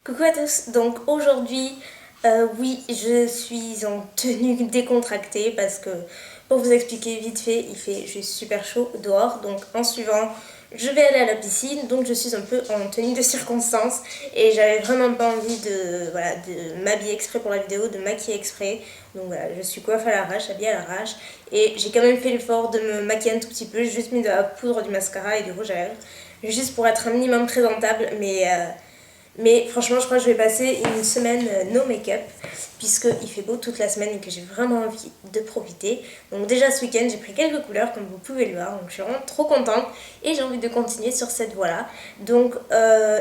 Coucou à tous, donc aujourd'hui, oui, je suis en tenue décontractée parce que, pour vous expliquer vite fait, il fait juste super chaud dehors. Donc en suivant, je vais aller à la piscine, donc je suis un peu en tenue de circonstance et j'avais vraiment pas envie de m'habiller exprès pour la vidéo, de maquiller exprès. Donc voilà, je suis coiffée à l'arrache, habillée à l'arrache et j'ai quand même fait l'effort de me maquiller un tout petit peu. J'ai juste mis de la poudre, du mascara et du rouge à lèvres, juste pour être un minimum présentable, mais franchement, je crois que je vais passer une semaine no make-up, puisqu'il fait beau toute la semaine et que j'ai vraiment envie de profiter. Donc déjà ce week-end, j'ai pris quelques couleurs, comme vous pouvez le voir, donc je suis vraiment trop contente et j'ai envie de continuer sur cette voie-là. Donc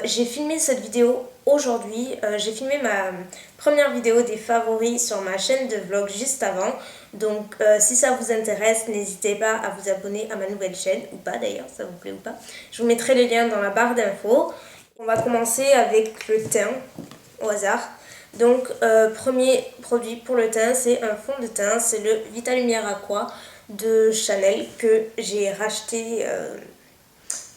j'ai filmé cette vidéo aujourd'hui, j'ai filmé ma première vidéo des favoris sur ma chaîne de vlog juste avant. Donc si ça vous intéresse, n'hésitez pas à vous abonner à ma nouvelle chaîne, ou pas d'ailleurs, ça vous plaît ou pas. Je vous mettrai le lien dans la barre d'infos. On va commencer avec le teint au hasard. Donc premier produit pour le teint, c'est un fond de teint, c'est le Vita Lumière Aqua de Chanel que j'ai racheté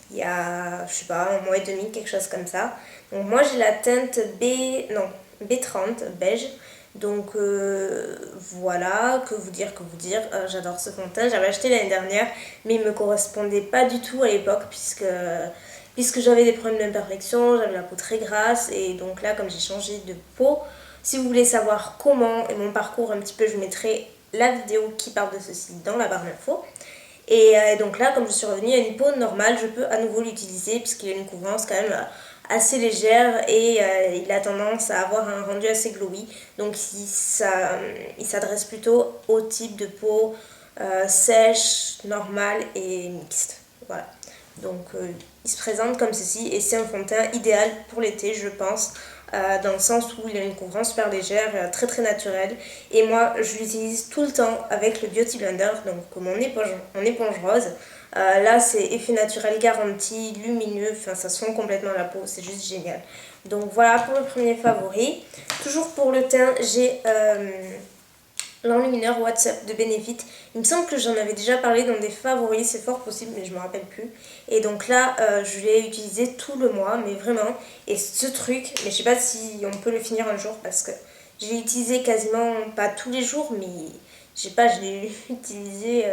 il y a, je sais pas, un mois et demi, quelque chose comme ça. Donc moi j'ai la teinte B30 beige. Donc voilà, que vous dire, j'adore ce fond de teint. J'avais acheté l'année dernière, mais il me correspondait pas du tout à l'époque puisque j'avais des problèmes d'imperfection, j'avais la peau très grasse et donc là comme j'ai changé de peau, si vous voulez savoir comment et mon parcours un petit peu, je vous mettrai la vidéo qui parle de ceci dans la barre d'infos. Et donc là, comme je suis revenue à une peau normale, je peux à nouveau l'utiliser puisqu'il a une couvrance quand même assez légère et il a tendance à avoir un rendu assez glowy. Donc il s'adresse plutôt au type de peau sèche, normale et mixte. Voilà. Donc il se présente comme ceci et c'est un fond de teint idéal pour l'été, je pense. Dans le sens où il a une couvrance super légère, très très naturelle. Et moi, je l'utilise tout le temps avec le Beauty Blender, donc mon éponge rose. Là, c'est effet naturel garanti, lumineux, enfin ça soigne complètement la peau, c'est juste génial. Donc voilà pour le premier favori. Toujours pour le teint, j'ai l'enlumineur WhatsApp de Benefit. Il me semble que j'en avais déjà parlé dans des favoris, c'est fort possible, mais je me rappelle plus. Et donc là, je l'ai utilisé tout le mois, mais vraiment. Et ce truc, mais je sais pas si on peut le finir un jour parce que j'ai utilisé quasiment pas tous les jours, mais je sais pas, je l'ai utilisé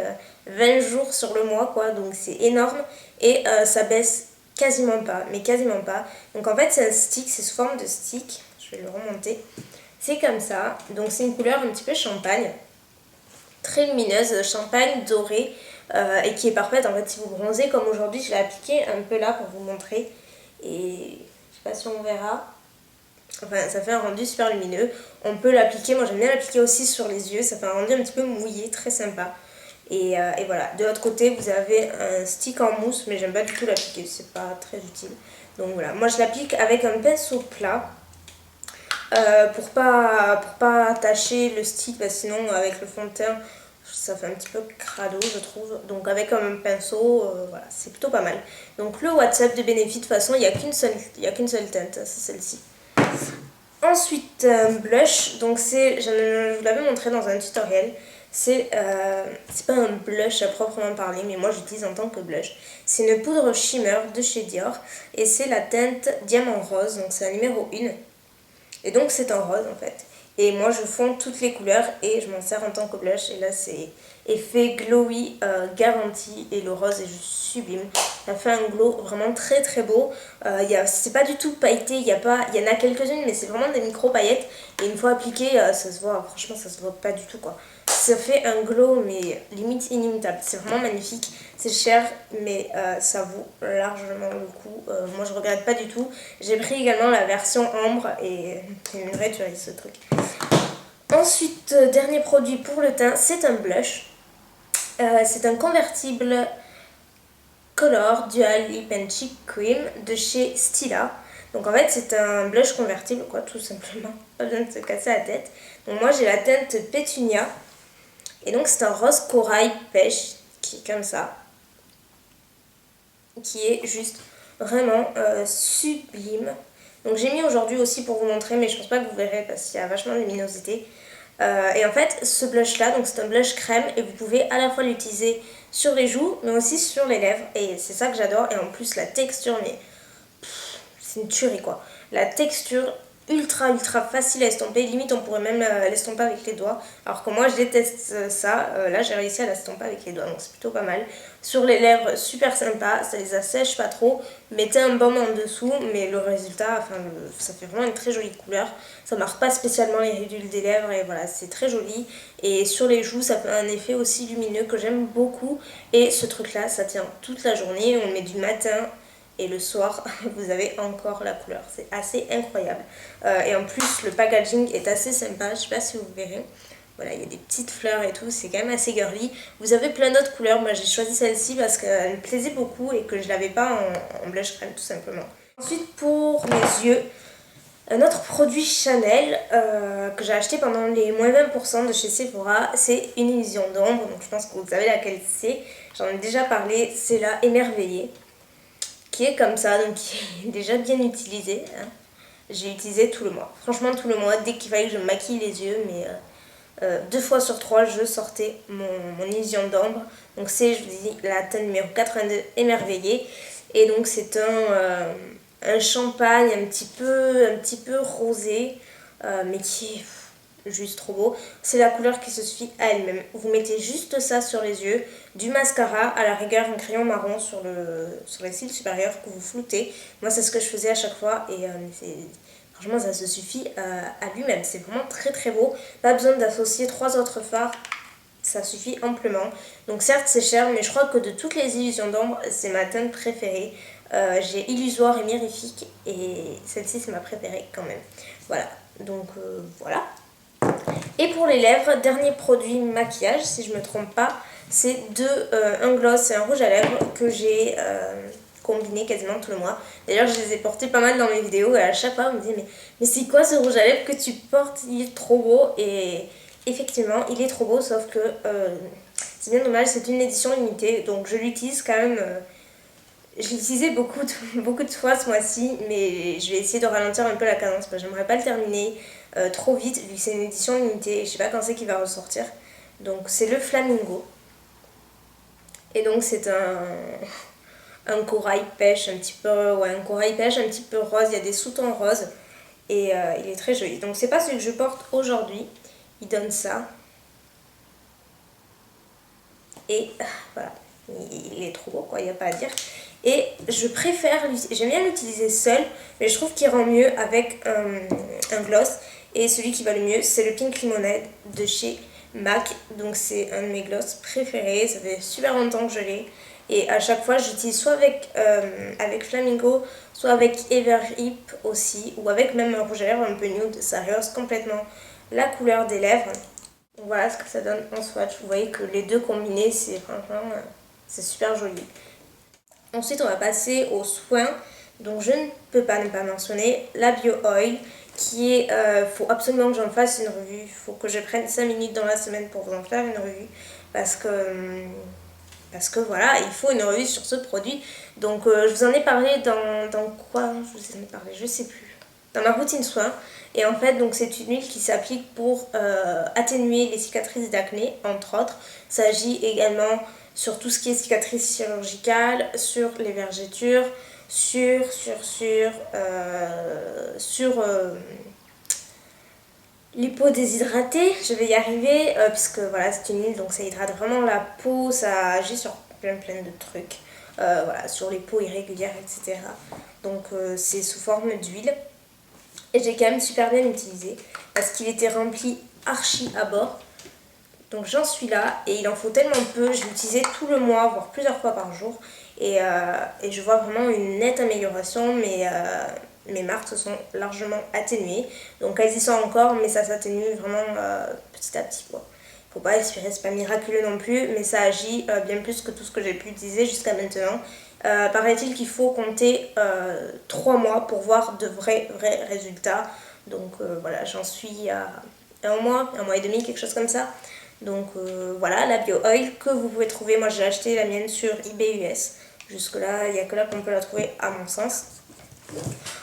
20 jours sur le mois, quoi. Donc c'est énorme et ça baisse quasiment pas, mais quasiment pas. Donc en fait, c'est un stick, c'est sous forme de stick. Je vais le remonter. C'est comme ça, donc c'est une couleur un petit peu champagne, très lumineuse, champagne doré, et qui est parfaite en fait si vous bronzez comme aujourd'hui. Je l'ai appliqué un peu là pour vous montrer, et je sais pas si on verra, enfin ça fait un rendu super lumineux. On peut l'appliquer, moi j'aime bien l'appliquer aussi sur les yeux, ça fait un rendu un petit peu mouillé, très sympa. Et voilà, de l'autre côté vous avez un stick en mousse, mais j'aime pas du tout l'appliquer, c'est pas très utile. Donc voilà, moi je l'applique avec un pinceau plat. Pour pas attacher le stick, parce que sinon avec le fond de teint ça fait un petit peu crado je trouve. Donc avec un pinceau, voilà, c'est plutôt pas mal. Donc le WhatsApp de Benefit, de toute façon il n'y a qu'une seule teinte, c'est celle-ci. Ensuite blush, donc je vous l'avais montré dans un tutoriel. C'est pas un blush à proprement parler, mais moi j'utilise en tant que blush. C'est une poudre shimmer de chez Dior et c'est la teinte Diamant Rose, donc c'est la numéro 1. Et donc c'est en rose en fait. Et moi je fonds toutes les couleurs et je m'en sers en tant que blush. Et là c'est effet glowy garanti et le rose est juste sublime. Ça fait un glow vraiment très très beau. C'est pas du tout pailleté, il y en a quelques-unes mais c'est vraiment des micro paillettes. Et une fois appliqué ça se voit, franchement ça se voit pas du tout quoi. Ça fait un glow mais limite inimitable, c'est vraiment magnifique. C'est cher mais ça vaut largement le coup. Moi je regrette pas du tout. J'ai pris également la version ambre et c'est une vraie tuerie ce truc. Ensuite, dernier produit pour le teint, c'est un blush. C'est un convertible Color Dual Lip and Cheek Cream de chez Stila. Donc en fait c'est un blush convertible quoi, tout simplement. Pas besoin de se casser la tête. Donc moi j'ai la teinte Pétunia. Et donc c'est un rose corail pêche qui est comme ça, qui est juste vraiment sublime. Donc j'ai mis aujourd'hui aussi pour vous montrer, mais je pense pas que vous verrez parce qu'il y a vachement de luminosité. Et en fait ce blush là, donc c'est un blush crème et vous pouvez à la fois l'utiliser sur les joues mais aussi sur les lèvres. Et c'est ça que j'adore. Et en plus la texture, mais c'est une tuerie quoi. La texture ultra facile à estomper, limite on pourrait même l'estomper avec les doigts, alors que moi je déteste ça. Là j'ai réussi à l'estomper avec les doigts, donc c'est plutôt pas mal. Sur les lèvres, super sympa, ça les assèche pas trop, mettez un baume en dessous, mais le résultat, enfin ça fait vraiment une très jolie couleur, ça marque pas spécialement les ridules des lèvres et voilà, c'est très joli. Et sur les joues ça fait un effet aussi lumineux que j'aime beaucoup, et ce truc là ça tient toute la journée, on le met du matin et le soir vous avez encore la couleur, c'est assez incroyable. Et en plus le packaging est assez sympa, je sais pas si vous verrez, voilà, il y a des petites fleurs et tout, c'est quand même assez girly. Vous avez plein d'autres couleurs, moi j'ai choisi celle-ci parce qu'elle me plaisait beaucoup et que je l'avais pas en blush crème tout simplement. Ensuite pour mes yeux, un autre produit Chanel que j'ai acheté pendant les moins 20% de chez Sephora, c'est une illusion d'ombre, donc je pense que vous savez laquelle c'est, j'en ai déjà parlé, c'est la Émerveillée, qui est comme ça, donc qui est déjà bien utilisée. Hein. J'ai utilisé tout le mois, franchement tout le mois, dès qu'il fallait que je me maquille les yeux, mais 2 fois sur 3 je sortais mon illusion d'ombre. Donc c'est, je vous dis, la teinte numéro 82 Émerveillée, et donc c'est un champagne un petit peu rosé, mais qui est juste trop beau. C'est la couleur qui se suffit à elle-même. Vous mettez juste ça sur les yeux, du mascara, à la rigueur un crayon marron sur les cils supérieurs que vous floutez. Moi c'est ce que je faisais à chaque fois, et franchement ça se suffit à lui-même. C'est vraiment très beau. Pas besoin d'associer 3 autres fards, ça suffit amplement. Donc certes c'est cher, mais je crois que de toutes les illusions d'ombre, c'est ma teinte préférée. J'ai Illusoire et Mirifique, et celle-ci c'est ma préférée quand même. Voilà, donc voilà. Et pour les lèvres, dernier produit maquillage, si je ne me trompe pas, c'est un gloss et un rouge à lèvres que j'ai combiné quasiment tout le mois. D'ailleurs, je les ai portés pas mal dans mes vidéos, et à chaque fois, on me dit mais c'est quoi ce rouge à lèvres que tu portes? Il est trop beau. Et effectivement, il est trop beau, sauf que c'est bien dommage, c'est une édition limitée, donc je l'utilise quand même. Je l'ai utilisé beaucoup de fois ce mois-ci, mais je vais essayer de ralentir un peu la cadence parce que j'aimerais pas le terminer trop vite vu que c'est une édition limitée et je sais pas quand c'est qu'il va ressortir. Donc c'est le Flamingo. Et donc c'est un corail pêche un petit peu, ouais, un corail pêche un petit peu rose, il y a des sous-tons roses, et il est très joli. Donc c'est pas celui que je porte aujourd'hui, il donne ça. Et voilà, il est trop beau quoi, il n'y a pas à dire. Et je préfère, j'aime bien l'utiliser seul, mais je trouve qu'il rend mieux avec un gloss. Et celui qui va le mieux, c'est le Pink Lemonade de chez MAC. Donc c'est un de mes gloss préférés, ça fait super longtemps que je l'ai. Et à chaque fois, j'utilise soit avec Flamingo, soit avec Everhip aussi, ou avec même un rouge à lèvres un peu nude. Ça rehausse complètement la couleur des lèvres. Donc voilà ce que ça donne en swatch. Vous voyez que les deux combinés, c'est franchement, c'est super joli. Ensuite, on va passer aux soins, dont je ne peux pas ne pas mentionner la Bio Oil, qui est, faut absolument que j'en fasse une revue. Il faut que je prenne 5 minutes dans la semaine pour vous en faire une revue, parce que voilà, il faut une revue sur ce produit. Donc je vous en ai parlé dans quoi je vous en ai parlé, je sais plus. Dans ma routine soin. Et en fait, donc c'est une huile qui s'applique pour atténuer les cicatrices d'acné, entre autres. Ça agit également sur tout ce qui est cicatrices chirurgicales, sur les vergetures, sur les peaux déshydratées. Je vais y arriver, puisque voilà, c'est une huile, donc ça hydrate vraiment la peau, ça agit sur plein de trucs. Voilà, sur les peaux irrégulières, etc. Donc c'est sous forme d'huile. Et j'ai quand même super bien utilisé parce qu'il était rempli archi à bord. Donc j'en suis là et il en faut tellement peu. Je l'ai utilisé tout le mois, voire plusieurs fois par jour. Et je vois vraiment une nette amélioration. Mes marques se sont largement atténuées. Donc elles y sont encore, mais ça s'atténue vraiment petit à petit, quoi. Faut pas espérer, c'est pas miraculeux non plus, mais ça agit bien plus que tout ce que j'ai pu utiliser jusqu'à maintenant. Paraît-il qu'il faut compter 3 mois pour voir de vrais résultats. Donc voilà, j'en suis à un mois et demi, quelque chose comme ça. Donc voilà, la Bio Oil que vous pouvez trouver. Moi j'ai acheté la mienne sur eBay US. Jusque là, il n'y a que là qu'on peut la trouver à mon sens.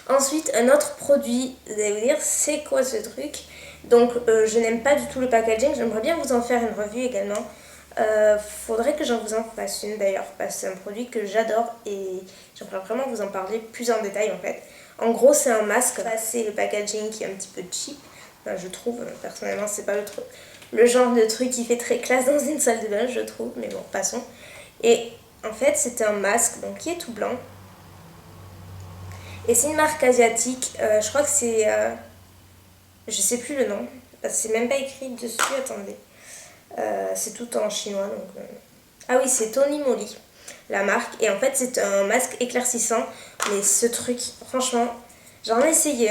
Ensuite, un autre produit, vous allez vous dire, c'est quoi ce truc? Donc je n'aime pas du tout le packaging, j'aimerais bien vous en faire une revue également. Faudrait que j'en vous en fasse une d'ailleurs, parce que c'est un produit que j'adore et j'aimerais vraiment vous en parler plus en détail en fait. En gros, c'est un masque. C'est le packaging qui est un petit peu cheap. Enfin, je trouve, personnellement, c'est pas le genre de truc qui fait très classe dans une salle de bain, je trouve. Mais bon, passons. Et en fait, c'était un masque donc, qui est tout blanc. Et c'est une marque asiatique. Je crois que c'est... je sais plus le nom. C'est même pas écrit dessus, attendez. C'est tout en chinois. Donc, ah oui, c'est Tony Moly, la marque. Et en fait, c'est un masque éclaircissant. Mais ce truc, franchement, j'en ai essayé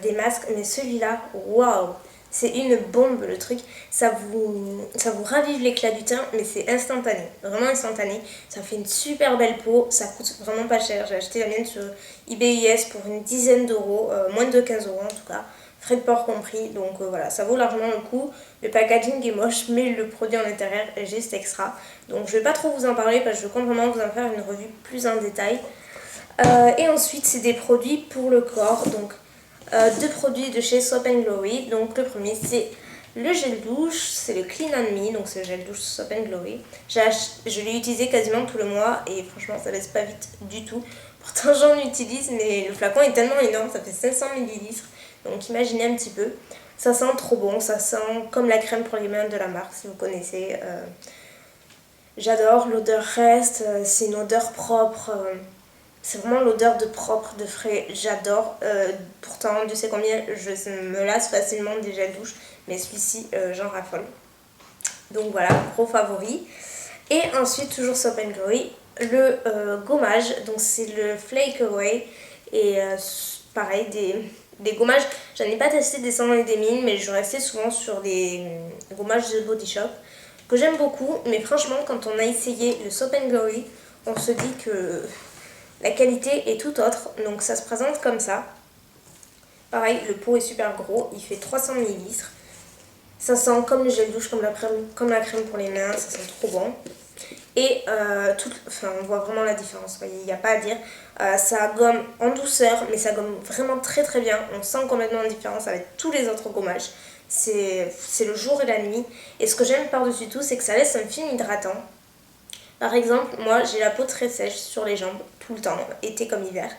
des masques. Mais celui-là, waouh! C'est une bombe le truc. Ça vous ravive l'éclat du teint, mais c'est instantané. Vraiment instantané. Ça fait une super belle peau. Ça coûte vraiment pas cher. J'ai acheté la mienne sur eBay US pour une dizaine d'euros. Moins de 15 euros en tout cas. Frais de port compris, donc voilà, ça vaut largement le coup. Le packaging est moche, mais le produit en intérieur est juste extra. Donc je vais pas trop vous en parler parce que je compte vraiment vous en faire une revue plus en détail. Et ensuite, c'est des produits pour le corps. Donc 2 produits de chez Soap & Glory. Donc le premier, c'est le gel douche, c'est le Clean and Me, donc c'est le gel douche Soap & Glory. Je l'ai utilisé quasiment tout le mois et franchement, ça laisse pas vite du tout. Pourtant, j'en utilise, mais le flacon est tellement énorme, ça fait 500 ml. Donc imaginez un petit peu, ça sent trop bon, ça sent comme la crème pour les mains de la marque si vous connaissez. J'adore, l'odeur reste, c'est une odeur propre, c'est vraiment l'odeur de propre, de frais, j'adore. Pourtant, Dieu sait combien, je me lasse facilement des gels douche, mais celui-ci, j'en raffole. Donc voilà, gros favori. Et ensuite, toujours Soap & Glory, le gommage, donc c'est le Flake Away, et pareil, des gommages, j'en ai pas testé des cendres et des mines, mais je restais souvent sur des gommages de Body Shop que j'aime beaucoup. Mais franchement, quand on a essayé le Soap & Glory, on se dit que la qualité est tout autre. Donc ça se présente comme ça. Pareil, le pot est super gros, il fait 300 ml. Ça sent comme le gel douche, comme la crème pour les mains, ça sent trop bon. Et on voit vraiment la différence, il n'y a pas à dire. Ça gomme en douceur, mais ça gomme vraiment très très bien. On sent complètement la différence avec tous les autres gommages. C'est le jour et la nuit. Et ce que j'aime par-dessus tout, c'est que ça laisse un film hydratant. Par exemple, moi j'ai la peau très sèche sur les jambes, tout le temps, été comme hiver.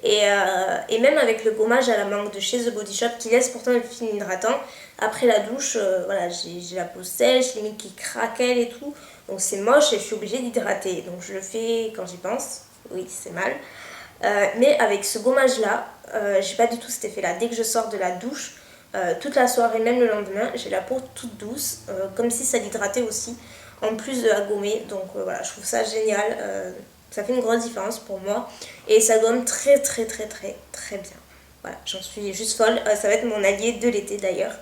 Et même avec le gommage à la mangue de chez The Body Shop qui laisse pourtant un film hydratant, après la douche, voilà, j'ai la peau sèche, limite qui craquelle et tout. Donc c'est moche et je suis obligée d'hydrater. Donc je le fais quand j'y pense. Oui, c'est mal. Mais avec ce gommage-là, j'ai pas du tout cet effet-là. Dès que je sors de la douche, toute la soirée, même le lendemain, j'ai la peau toute douce, comme si ça l'hydratait aussi, en plus de la gommer. Donc voilà, je trouve ça génial. Ça fait une grosse différence pour moi. Et ça gomme très très très très très bien. Voilà, j'en suis juste folle. Ça va être mon allié de l'été d'ailleurs.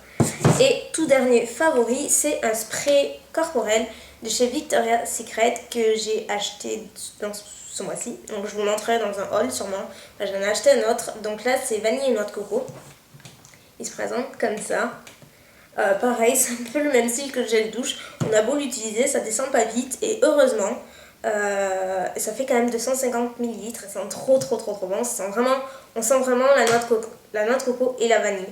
Et tout dernier favori, c'est un spray corporel de chez Victoria's Secret que j'ai acheté dans ce mois-ci. Donc je vous montrerai dans un haul sûrement. Enfin, j'en ai acheté un autre. Donc là, c'est vanille et noix de coco. Il se présente comme ça. Pareil, c'est un peu le même style que le gel douche. On a beau l'utiliser, ça descend pas vite. Et heureusement, ça fait quand même 250 ml. Ça sent trop trop trop trop bon. On sent vraiment la noix de coco et la vanille.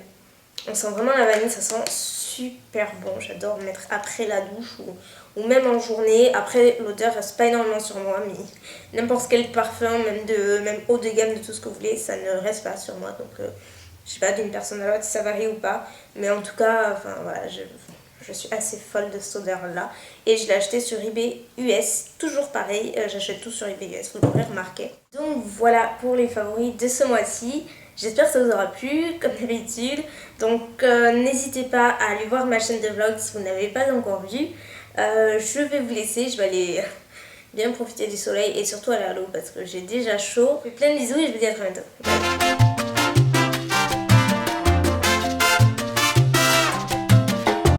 On sent vraiment la vanille, ça sent super bon. J'adore mettre après la douche ou même en journée. Après, l'odeur reste pas énormément sur moi, mais n'importe quel parfum, même haut de gamme de tout ce que vous voulez, ça ne reste pas sur moi. Donc, je sais pas d'une personne à l'autre si ça varie ou pas. Mais en tout cas, enfin voilà, je suis assez folle de cette odeur-là. Et je l'ai acheté sur eBay US. Toujours pareil, j'achète tout sur eBay US, vous l'aurez remarqué. Donc voilà pour les favoris de ce mois-ci. J'espère que ça vous aura plu, comme d'habitude. Donc n'hésitez pas à aller voir ma chaîne de vlog si vous n'avez pas encore vu. Je vais vous laisser, je vais aller bien profiter du soleil et surtout aller à l'eau parce que j'ai déjà chaud. Je vous fais plein de bisous et je vous dis à très bientôt.